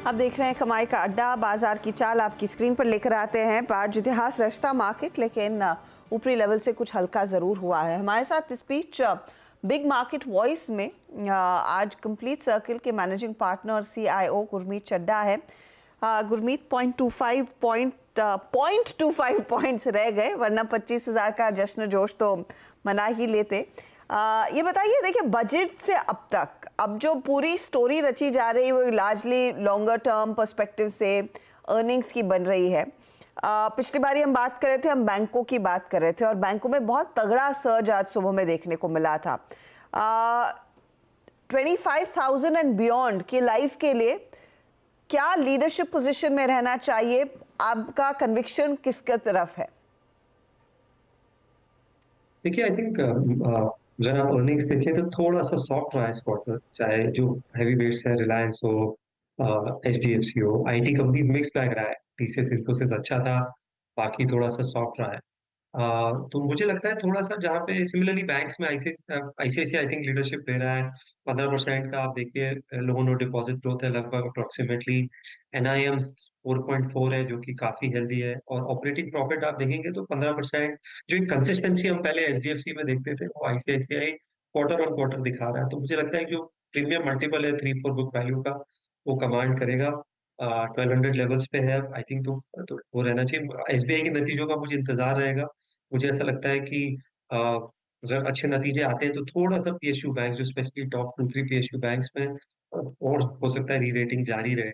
आप देख रहे हैं कमाई का अड्डा। बाजार की चाल आपकी स्क्रीन पर लेकर आते हैं। आज इतिहास रचता मार्केट, लेकिन ऊपरी लेवल से कुछ हल्का ज़रूर हुआ है। हमारे साथ इस बीच बिग मार्केट वॉइस में आज कंप्लीट सर्किल के मैनेजिंग पार्टनर और CIO गुरमीत चड्ढा है। गुरमीत 0.25 पॉइंट्स रह गए, वरना 25,000 का जश्न जोश तो मना ही लेते। ये बताइए, देखिए बजट से अब तक अब जो पूरी स्टोरी रची जा रही है वो लार्जली लॉन्गर टर्म पर्सपेक्टिव से अर्निंग्स की बन रही है। पिछली बारी हम बात कर रहे थे, हम बैंकों की बात कर रहे थे और बैंकों में बहुत तगड़ा सर्ज आज सुबह में देखने को मिला था। 25,000 एंड बियॉन्ड की लाइफ के लिए क्या लीडरशिप पोजीशन में रहना चाहिए? आपका कन्विक्शन किसके तरफ है? देखिए, आई थिंक अगर आप अर्निंग्स देखें तो थोड़ा सा सॉफ्ट रहा है इस क्वार्टर, चाहे जो हैवी वेट्स है, रिलायंस हो, एचडीएफसी हो, आईटी कंपनीज मिक्स बैग रहा है। टीसीएस इन्फोसिस अच्छा था, बाकी थोड़ा सा सॉफ्ट रहा है। तो मुझे लगता है थोड़ा सा जहाँ पे सिमिलरली बैंक्स में आईसीआईसीआई आई थिंक लीडरशिप ले रहा है। 15% का आप देखिए लोन और डिपॉजिट ग्रोथ है लगभग अप्रोक्सीमेटली। एनआईएम 4.4 है जो कि काफी हेल्दी है, और ऑपरेटिंग प्रॉफिट आप देखेंगे तो 15%। जो एक कंसिस्टेंसी हम पहले एचडीएफसी में देखते थे वो आईसीआईसीआई क्वार्टर ऑन क्वार्टर दिखा रहा है। तो मुझे लगता है कि जो प्रीमियम मल्टीपल है 3-4 बुक वैल्यू का, वो कमांड करेगा। 1200 लेवल्स पे है आई थिंक, तो वो रहना चाहिए। एसबीआई के नतीजों का मुझे इंतजार रहेगा। मुझे ऐसा लगता है कि अगर अच्छे नतीजे आते हैं तो थोड़ा सा पीएसयू बैंक, जो स्पेशली टॉप 2-3 पीएसयू बैंक्स में, और हो सकता है री रेटिंग जारी रहे।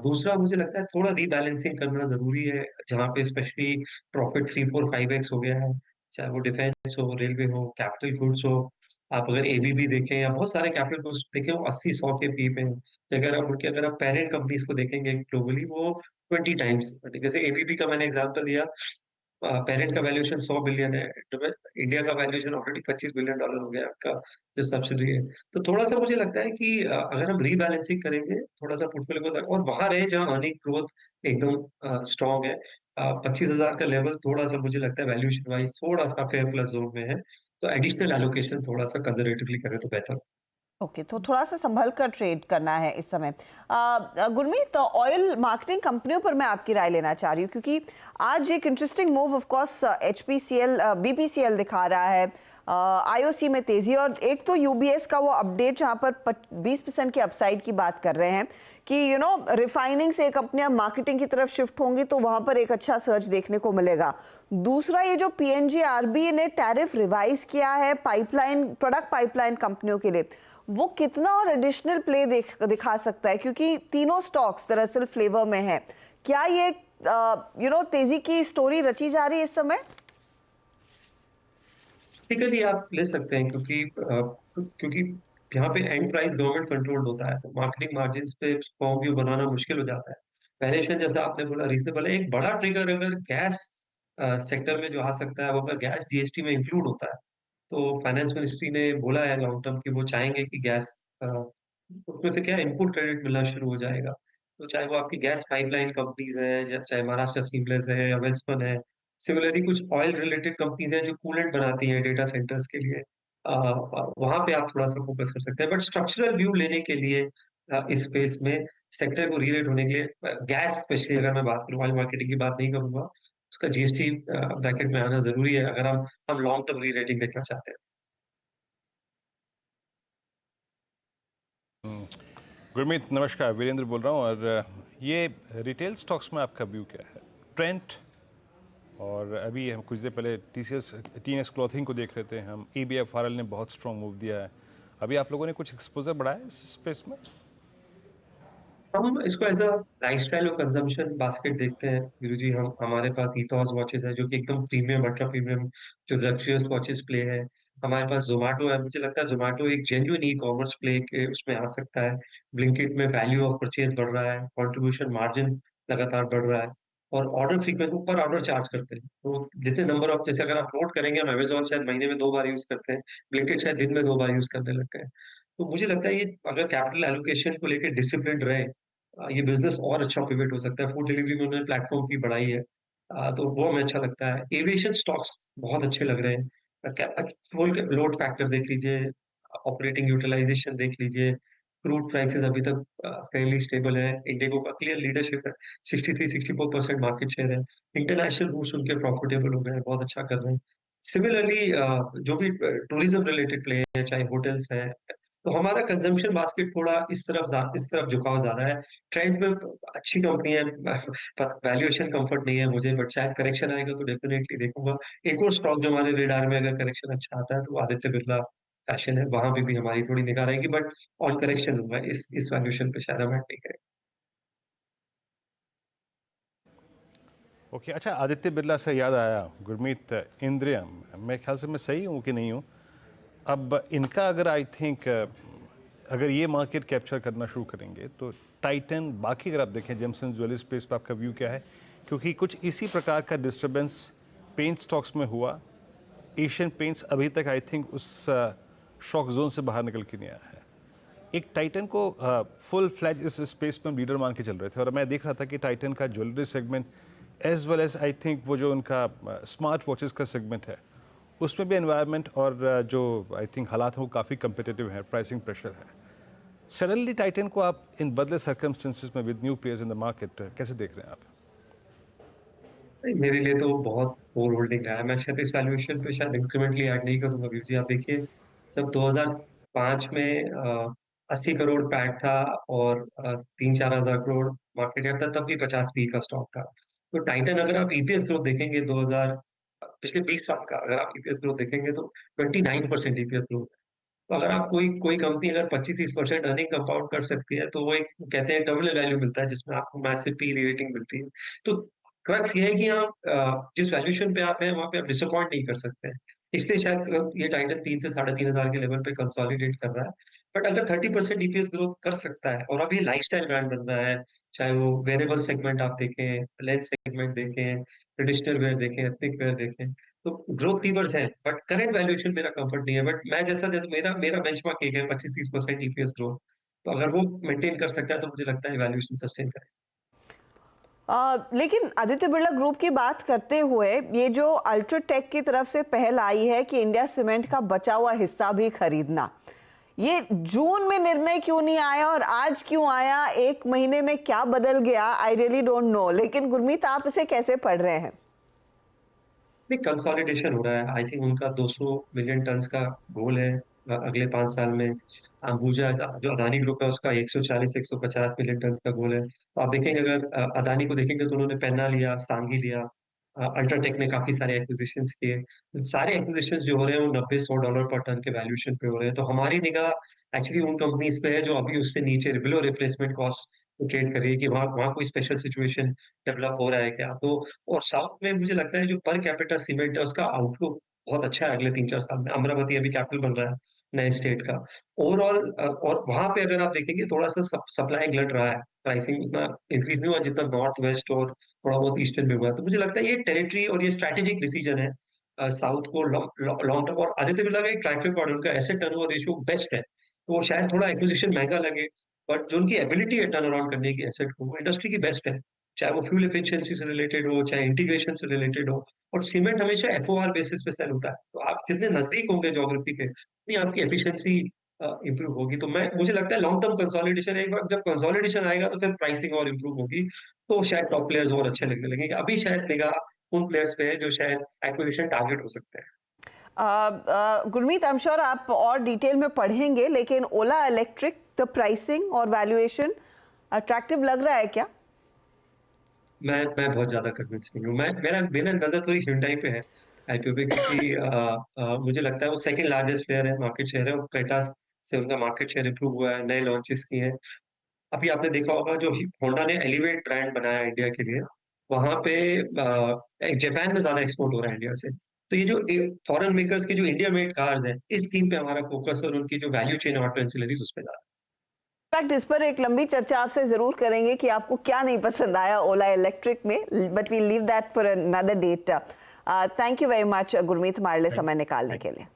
दूसरा मुझे लगता है थोड़ा रीबैलेंसिंग करना जरूरी है, जहाँ पे स्पेशली प्रॉफिट 3-4-5x हो गया है, चाहे वो डिफेंस हो, रेलवे हो, कैपिटल गुड्स हो। आप अगर एबीबी देखें या बहुत सारे कैपिटल गुड्स देखें, वो 80-100 के पी पे हैं। तो अगर आप पेरेंट कंपनीज को देखेंगे ग्लोबली, वो 20 टाइम्स, जैसे एबीबी का मैंने एग्जांपल दिया, पेरेंट का वैल्यूएशन 100 बिलियन है, इंडिया का वैल्यूएशन ऑलरेडी $25 बिलियन हो गया आपका, जो सब्सिडी है। तो थोड़ा सा मुझे लगता है कि अगर हम रीबैलेंसिंग करेंगे थोड़ा सा पोर्टफोलियो को, और वहां रहे जहां अर्निंग ग्रोथ एकदम स्ट्रांग है। 25,000 का लेवल थोड़ा सा मुझे लगता है वैल्यूएशन वाइज थोड़ा सा फेयर प्लस जोन में है। तो एडिशनल एलोकेशन थोड़ा सा कंजर्वेटिवली करें तो बेहतर। ओके, तो थोड़ा सा संभल कर ट्रेड करना है इस समय। गुरमीत, तो ऑयल मार्केटिंग कंपनियों पर मैं आपकी राय लेना चाह रही हूँ, क्योंकि आज एक interesting move of course HPCL BPCL दिखा रहा है। IOC में तेजी, और एक तो UBS का वो अपडेट जहाँ पर 20% की अपसाइड की बात कर रहे हैं कि रिफाइनिंग से कंपनियां मार्केटिंग की तरफ शिफ्ट होंगी तो वहां पर एक अच्छा सर्च देखने को मिलेगा। दूसरा, ये जो PNGRB ने टैरिफ रिवाइज किया है पाइपलाइन प्रोडक्ट पाइपलाइन कंपनियों के लिए, वो कितना और एडिशनल प्ले दिखा सकता है, क्योंकि तीनों स्टॉक्स दरअसल फ्लेवर में है। क्या ये तेजी की स्टोरी रची जा रही है इस समय? टेक्निकली आप ले सकते हैं, क्योंकि यहाँ पे एंड प्राइस गवर्नमेंट कंट्रोल्ड होता है, तो मार्केटिंग मार्जिन्स पे स्ट्रॉन्ग व्यू बनाना मुश्किल हो जाता है। वैल्यूएशन जैसा आपने बोला रीजनेबल है। एक बड़ा ट्रिगर अगर गैस सेक्टर में जो आ सकता है, वो अगर गैस जीएसटी में इंक्लूड होता है, तो फाइनेंस मिनिस्ट्री ने बोला है लॉन्ग टर्म कि वो चाहेंगे कि गैस उसमें से क्या इनपुट क्रेडिट मिलना शुरू हो जाएगा। तो चाहे वो आपकी गैस पाइपलाइन कंपनीज हैं, चाहे महाराष्ट्र सीमलेस है या वेल्सपन है, सिमिलरली कुछ ऑयल रिलेटेड कंपनीज हैं जो कूलेंट बनाती हैं डेटा सेंटर्स के लिए, वहां पे आप थोड़ा सा फोकस कर सकते हैं। बट स्ट्रक्चरल व्यू लेने के लिए इस स्पेस में सेक्टर को रीरेट होने के लिए गैस स्पेशली अगर मैं बात करूँ, ऑयल मार्केटिंग की बात नहीं करूंगा, उसका जीएसटी ब्रैकेट में आना जरूरी है अगर हम लॉन्ग टर्म री रेटिंग देखना चाहते हैं। गुरमीत नमस्कार, वीरेंद्र बोल रहा हूँ। और ये रिटेल स्टॉक्स में आपका व्यू क्या है? ट्रेंट, और अभी हम कुछ देर पहले टीएनएस क्लॉथिंग को देख रहे थे हम। EBFRL ने बहुत स्ट्रॉन्ग मूव दिया है। अभी आप लोगों ने कुछ एक्सपोजर बढ़ाया इस स्पेस में? हम इसको एज अ लाइफस्टाइल और कंजम्पशन बास्केट देखते हैं गुरु जी। हम हमारे पास इथॉस वॉचेस है जो कि एकदम प्रीमियम अल्ट्रा प्रीमियम जो लग्जरियस वॉचेस प्ले है। हमारे पास जोमेटो है, मुझे लगता है जोमेटो एक जेन्युइन ई कॉमर्स प्ले के उसमें आ सकता है। ब्लिंकिट में वैल्यू ऑफ परचेज बढ़ रहा है, कंट्रीब्यूशन मार्जिन लगातार बढ़ रहा है, और ऑर्डर फ्रीक्वेंसी ऊपर ऑर्डर चार्ज करते हैं। तो जितने नंबर ऑफ, जैसे अगर आप नोट करेंगे, हम अमेजोन शायद महीने में 2 बार यूज करते हैं, ब्लिंकिट शायद दिन में 2 बार यूज करने लग गए हैं। तो मुझे लगता है ये अगर कैपिटल एलोकेशन को लेकर डिसिप्लिन रहे, ये बिजनेस और अच्छा पिवट हो सकता है। फूड डिलीवरी में उन्होंने प्लेटफॉर्म की बढ़ाई है, तो वो हमें अच्छा लगता है। एविएशन स्टॉक्स बहुत अच्छे लग रहे हैं। फुल लोड फैक्टर देख लीजिए, ऑपरेटिंग यूटिलाइजेशन देख लीजिए, क्रूड प्राइसेस अभी तक फेयरली स्टेबल है। इंडिगो का क्लियर लीडरशिप है, 63-64% मार्केट शेयर है। इंटरनेशनल रूट्स उनके प्रॉफिटेबल हो गए हैं, बहुत अच्छा कर रहे हैं। सिमिलरली जो भी टूरिज्म रिलेटेड प्ले है, चाहे होटल्स हैं, तो हमारा कंजम्पशन बास्केट थोड़ा इस तरफ झुकाव ज्यादा है। ट्रेंड में अच्छी कंपनी है, वैल्यूएशन कंफर्ट नहीं है मुझे, बट शायद करेक्शन आएगा तो डेफिनेटली देखूंगा। एक और स्टॉक जो हमारे रेडार में अगर करेक्शन अच्छा आता है तो आदित्य बिरला फैशन है, वहां पे भी हमारी थोड़ी निगाह रहेगी, बट ऑन करेक्शन होगा, इस वैल्यूएशन पे शायद हम ऐड नहीं करें। ओके, अच्छा, आदित्य बिरला से याद आया, गुरमीत, इंद्रियम, मैं ख्याल से मैं सही हूँ कि नहीं हूँ, अब इनका अगर आई थिंक अगर ये मार्केट कैप्चर करना शुरू करेंगे तो टाइटन, बाकी अगर आप देखें जेमसन ज्वेलरी स्पेस पर आपका व्यू क्या है? क्योंकि कुछ इसी प्रकार का डिस्टर्बेंस पेंट स्टॉक्स में हुआ, एशियन पेंट्स अभी तक आई थिंक उस शॉक जोन से बाहर निकल के नहीं आया है। एक टाइटन को फुल फ्लैज इस स्पेस में हम लीडर मान के चल रहे थे, और मैं देख रहा था कि टाइटन का jewellery segment as well as I think वो जो उनका स्मार्ट वॉचेस का सेगमेंट है, उसमें भी एनवायरनमेंट और जो आई थिंक हालात हैं वो काफ़ी कम्पिटिटिव है, प्राइसिंग प्रेशर है। सडनली टाइटन को आप इन बदले सर्कमस्टेंसेस में with new players in the market कैसे देख रहे हैं आप? मेरे लिए तो बहुत ओवर होल्डिंग रहा है। मैं शायद इस वैल्यूएशन पे शायद इंक्रीमेंटली ऐड नहीं करूंगा व्यूज जी। आप देखिए, जब 2005 में 80 करोड़ पैक था और 3-4 हजार करोड़ मार्केट कैप था, तब भी 50 पी का स्टॉक था। तो टाइटन अगर आप ईपीएस ग्रोथ देखेंगे 2000 पिछले 20 साल का अगर आप ईपीएस ग्रोथ देखेंगे तो 29% ईपीएस ग्रोथ। तो अगर आप कोई कोई कंपनी अगर 25-30% अर्निंग कंपाउंड कर सकती है, तो वो एक कहते हैं टर्मिनल वैल्यू मिलता है जिसमें आपको मैसिव पी रेटिंग मिलती है। तो क्रक्स ये है कि आप जिस वैल्यूएशन पे आप हैं वहां पे आप डिसअपॉइंट नहीं कर सकते हैं। इसलिए शायद ये टाइटन 3 से 3,500 के लेवल पे कंसोलिडेट कर रहा है। बट अगर 30% ईपीएस ग्रोथ कर सकता है और अभी लाइफस्टाइल ब्रांड बन रहा है, चाहे वो वेरेबल सेगमेंट आप देखें, लेंस सेगमेंट देखें, ट्रेडिशनल वेयर देखें, एथनिक वेयर देखें, तो ग्रोथ लीवर्स हैं, बट करंट वैल्यूएशन मेरा कंफर्ट नहीं है। बट मैं जैसा जैसे मेरा मेरा बेंचमार्क एक है 25-30% ईपीएस ग्रोथ, तो अगर वो मेंटेन कर सकता है तो मुझे लगता है वैल्यूएशन सस्टेन करें। लेकिन आदित्य बिरला ग्रुप की बात करते हुए ये जो अल्ट्राटेक की तरफ से पहल आई है कि इंडिया सीमेंट का बचा हुआ हिस्सा भी खरीदना, ये जून में निर्णय क्यों नहीं आया और आज क्यों आया? एक महीने में क्या बदल गया? I really don't know. लेकिन गुरमीत, आप इसे कैसे पढ़ रहे हैं? नहीं, कंसोलिडेशन हो रहा है। आई थिंक उनका 200 मिलियन टन का गोल है अगले 5 साल में। अंबुजा जो अदानी ग्रुप है उसका 140-150 मिलियन टन का गोल है। तो आप देखेंगे, अगर अदानी को देखेंगे तो उन्होंने पेन्ना लिया, सांगी लिया, अल्ट्राटेक ने काफी सारे एक्विजिशंस किए। सारे एक्विजिशंस जो हो रहे हैं वो $90-100 पर टन के वैल्यूएशन पे हो रहे हैं। तो हमारी निगाह एक्चुअली उन कंपनीज पे है जो अभी उससे नीचे बिलो रिप्लेसमेंट कॉस्ट ट्रेड कर रही है, कि वहाँ वहाँ कोई स्पेशल सिचुएशन डेवलप हो रहा है क्या। तो और साउथ में मुझे लगता है जो पर कैपिटा सीमेंट है उसका आउटलुक बहुत अच्छा है अगले 3-4 साल में। अमरावती अभी कैपिटल बन रहा है नए स्टेट का। ओवरऑल और वहां पे अगर आप देखेंगे थोड़ा सा सप्लाई ग्लट रहा है, प्राइसिंग उतना इंक्रीज नहीं हुआ जितना नॉर्थ वेस्ट और थोड़ा बहुत ईस्टर्न में हुआ है। तो मुझे लगता है ये टेरिटरी और ये स्ट्रैटेजिक डिसीजन है साउथ को लॉन्ग टर्म। और आदित्य बिरला का एक ट्रैक रिकॉर्ड, उनका एसेट टर्नओवर रेशियो बेस्ट है। तो वो शायद थोड़ा एक्विजिशन महंगा लगे, बट जो उनकी एबिलिटी है टर्न अराउंड करने की एसेट को, वो इंडस्ट्री की बेस्ट है। चाहे वो फ्यूल एफिशिएंसी से रिलेटेड हो, चाहे इंटीग्रेशन से रिलेटेड हो। और सीमेंट हमेशा एफओआर बेसिस पे सेल होता है, तो आप जितने नजदीक होंगे ज्योग्राफी के उतनी आपकी एफिशिएंसी इंप्रूव होगी। तो मैं मुझे लगता है लॉन्ग टर्म कंसोलिडेशन है। एक बार जब कंसोलिडेशन आएगा तो फिर प्राइसिंग और इंप्रूव होगी, तो शायद टॉप प्लेयर्स और अच्छे लगने लगेंगे। अभी शायद निगाह उन प्लेयर्स पे है जो शायद एक्विजिशन टारगेट हो सकते हैं। गुरमीत, आई एम श्योर आप और डिटेल में पढ़ेंगे, लेकिन ओला इलेक्ट्रिक, द प्राइसिंग और वैल्यूएशन अट्रैक्टिव लग रहा है क्या? मैं बहुत ज्यादा कन्विंस नहीं हूँ। मैं मेरा मेरा नजर थोड़ी Hyundai पे है, आईपीओ पे, क्योंकि मुझे लगता है वो सेकंड लार्जेस्ट प्लेयर है, मार्केट शेयर है, और क्रेटा से उनका मार्केट शेयर इंप्रूव हुआ है, नए लॉन्चेस किए हैं। अभी आपने देखा होगा जो होंडा ने एलिवेट ब्रांड बनाया इंडिया के लिए, वहां पे जापान में ज्यादा एक्सपोर्ट हो रहा है इंडिया से। तो ये जो फॉरेन मेकर्स की जो इंडिया मेड कार्स हैं, इस थीम पे हमारा फोकस और उनकी जो वैल्यू चेन ऑटो एंसिलरीज उस पे ज्यादा। इनफैक्ट इस पर एक लंबी चर्चा आपसे जरूर करेंगे कि आपको क्या नहीं पसंद आया ओला इलेक्ट्रिक में, but we leave that for another date. Thank you very much Gurmeet, हमारे लिए समय निकालने के लिए।